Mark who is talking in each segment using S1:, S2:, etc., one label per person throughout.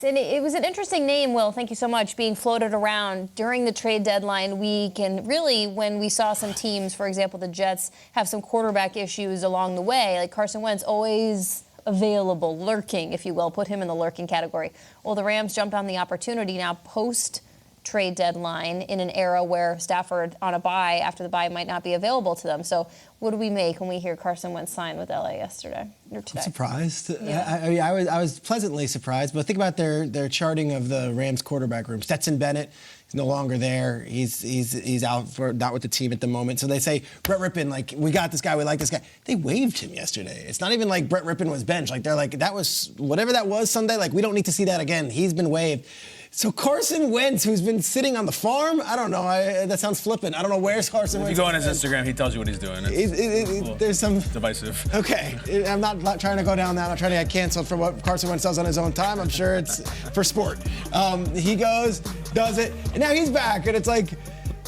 S1: And it was an interesting name, Will, thank you so much, being floated around during the trade deadline week. And really, when we saw some teams, for example, the Jets, have some quarterback issues along the way, like Carson Wentz always available, lurking, if you will, put him in the lurking category. Well, the Rams jumped on the opportunity now post-trade deadline in an era where Stafford on a bye, after the bye, might not be available to them. So what do we make when we hear Carson Wentz sign with LA yesterday or today?
S2: I'm surprised.
S1: Yeah.
S2: I was pleasantly surprised. But think about their charting of the Rams quarterback room. Stetson Bennett is no longer there. He's out for not with the team at the moment. So they say Brett Rippon, like, we got this guy, we like this guy. They waived him yesterday. It's not even like Brett Rippon was benched. Like, they're like, that was whatever that was Sunday. Like, we don't need to see that again. He's been waived. So Carson Wentz, who's been sitting on the farm, I don't know. That sounds flippant. I don't know where's Carson Wentz.
S3: If you go on his Instagram, he tells you what he's doing.
S2: There's some
S3: divisive.
S2: Okay, I'm not trying to go down that. I'm not trying to get canceled for what Carson Wentz does on his own time. I'm sure it's for sport. He goes, does it, and now he's back, and it's like.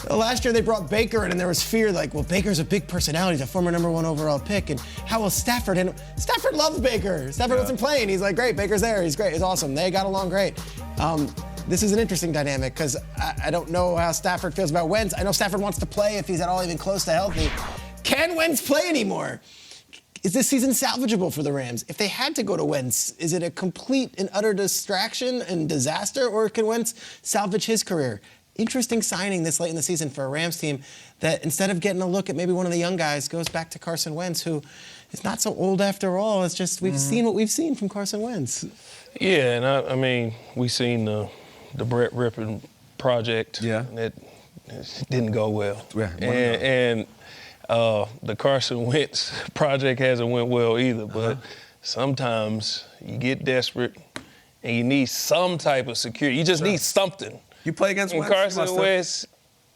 S2: Last year they brought Baker in, and there was fear like, well, Baker's a big personality. He's a former #1 overall pick, and how will Stafford handle? Stafford loves Baker. Stafford wasn't playing. He's like, great, Baker's there. He's great. He's awesome. They got along great. This is an interesting dynamic because I don't know how Stafford feels about Wentz. I know Stafford wants to play if he's at all even close to healthy. Can Wentz play anymore? Is this season salvageable for the Rams? If they had to go to Wentz, is it a complete and utter distraction and disaster, or can Wentz salvage his career? Interesting signing this late in the season for a Rams team that instead of getting a look at maybe one of the young guys goes back to Carson Wentz, who is not so old after all. It's just we've seen what we've seen from Carson Wentz.
S4: Yeah, and I mean, we've seen the Brett Rippon project.
S3: Yeah.
S4: It didn't go well.
S3: Yeah.
S4: And the Carson Wentz project hasn't went well either. But sometimes you get desperate and you need some type of security. You just need something.
S3: You play against Wentz?
S4: Carson Wentz,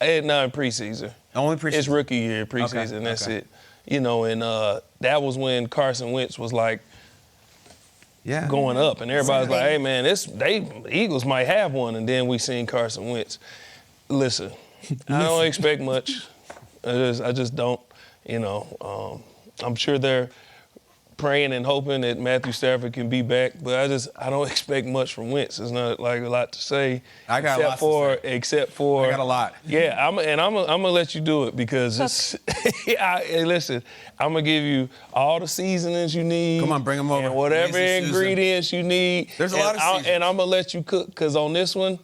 S4: not in preseason.
S3: Only preseason?
S4: It's rookie year, preseason, that's it. You know, and that was when Carson Wentz was like going up. And everybody's like, hey, man, the Eagles might have one. And then we seen Carson Wentz. Listen, I don't expect much. I just don't, you know. I'm sure they're praying and hoping that Matthew Stafford can be back, but I don't expect much from Wentz. It's not like a lot to say.
S3: I got
S4: except for
S3: I got a lot.
S4: Yeah, I'm gonna let you do it because it's. Hey, listen, I'm gonna give you all the seasonings you need.
S3: Come on, bring them over.
S4: And whatever ingredients you need.
S3: There's a lot of seasonings.
S4: And I'm gonna let you cook because on this one,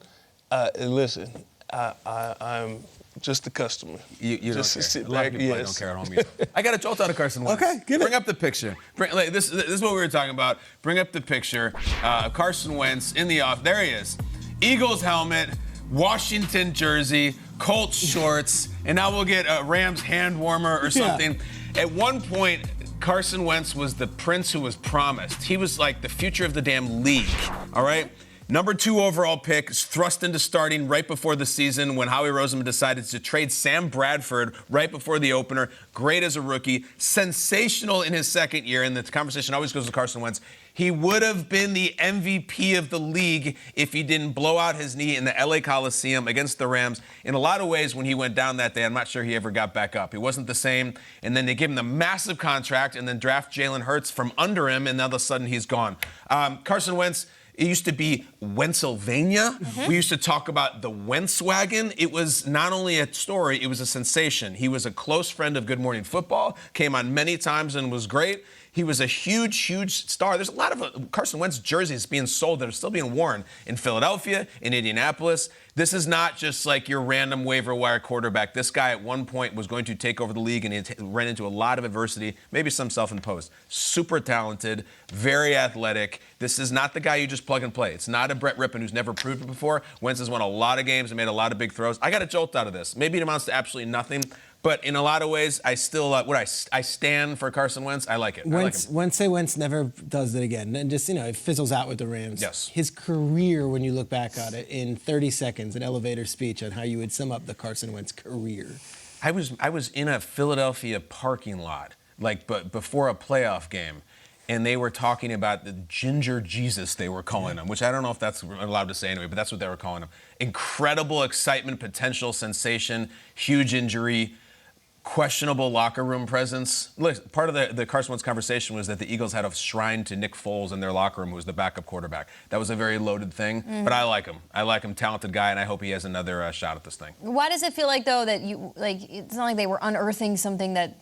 S4: listen, I'm just a customer.
S3: You
S4: just
S3: don't care.
S4: sit
S3: A lot
S4: back,
S3: of people don't care at home either. I got a jolt out of Carson Wentz.
S2: Okay, give it.
S3: Bring up the picture. This is what we were talking about. Bring up the picture. Carson Wentz in the off. There he is. Eagles helmet, Washington jersey, Colts shorts, and now we'll get a Rams hand warmer or something. At one point, Carson Wentz was the prince who was promised. He was like the future of the damn league, all right? #2 overall pick, is thrust into starting right before the season when Howie Roseman decided to trade Sam Bradford right before the opener. Great as a rookie, sensational in his second year, and the conversation always goes to Carson Wentz. He would have been the MVP of the league if he didn't blow out his knee in the LA Coliseum against the Rams. In a lot of ways, when he went down that day, I'm not sure he ever got back up. He wasn't the same, and then they gave him the massive contract and then draft Jalen Hurts from under him, and now all of a sudden he's gone. Carson Wentz, it used to be Wentzylvania. We used to talk about the Wentz wagon. It was not only a story, it was a sensation. He was a close friend of Good Morning Football, came on many times and was great. He was a huge, huge star. There's a lot of Carson Wentz jerseys being sold that are still being worn in Philadelphia, in Indianapolis. This is not just like your random waiver wire quarterback. This guy at one point was going to take over the league, and he ran into a lot of adversity, maybe some self-imposed. Super talented, very athletic. This is not the guy you just plug and play. It's not a Brett Rippon who's never proved it before. Wentz has won a lot of games and made a lot of big throws. I got a jolt out of this. Maybe it amounts to absolutely nothing. But in a lot of ways, I still I stand for Carson Wentz. I like it.
S2: Wentz never does it again, and just it fizzles out with the Rams.
S3: Yes.
S2: His career, when you look back on it, in 30 seconds, an elevator speech on how you would sum up the Carson Wentz career.
S3: I was in a Philadelphia parking lot, but before a playoff game, and they were talking about the Ginger Jesus, they were calling him, which I don't know if that's allowed to say anyway, but that's what they were calling him. Incredible excitement, potential, sensation, huge injury. questionable locker room presence. Look, part of the Carson Wentz conversation was that the Eagles had a shrine to Nick Foles in their locker room, who was the backup quarterback. That was a very loaded thing, but I like him. I like him, talented guy, and I hope he has another shot at this thing.
S1: Why does it feel like, though, that it's not like they were unearthing something that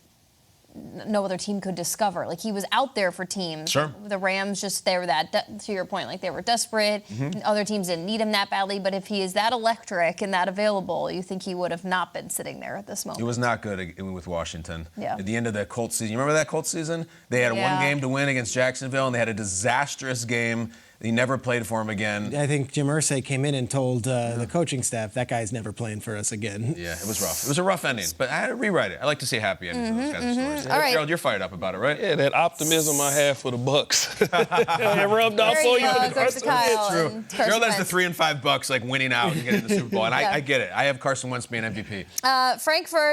S1: no other team could discover? Like, he was out there for teams.
S3: Sure.
S1: The Rams they were that, to your point, like they were desperate. And other teams didn't need him that badly. But if he is that electric and that available, you think he would have not been sitting there at this moment?
S3: It was not good with Washington.
S1: Yeah.
S3: At the end of the Colts season, you remember that Colts season? They had one game to win against Jacksonville, and they had a disastrous game. He never played for him again.
S2: I think Jim Irsay came in and told the coaching staff, that guy's never playing for us again.
S3: Yeah, it was rough. It was a rough ending, but I had to rewrite it. I like to see happy endings to those kinds of stories.
S1: All right.
S3: Gerald, you're fired up about it, right?
S4: Yeah, that optimism I have for the Bucks. It rubbed off
S1: There
S4: for
S1: you
S4: you.
S1: go, Coach Kyle.
S3: True.
S1: and Carson
S3: Gerald has the
S1: Wentz.
S3: $3 and $5 like winning out and getting the Super Bowl, and I get it. I have Carson Wentz being MVP.
S1: Frankfurt.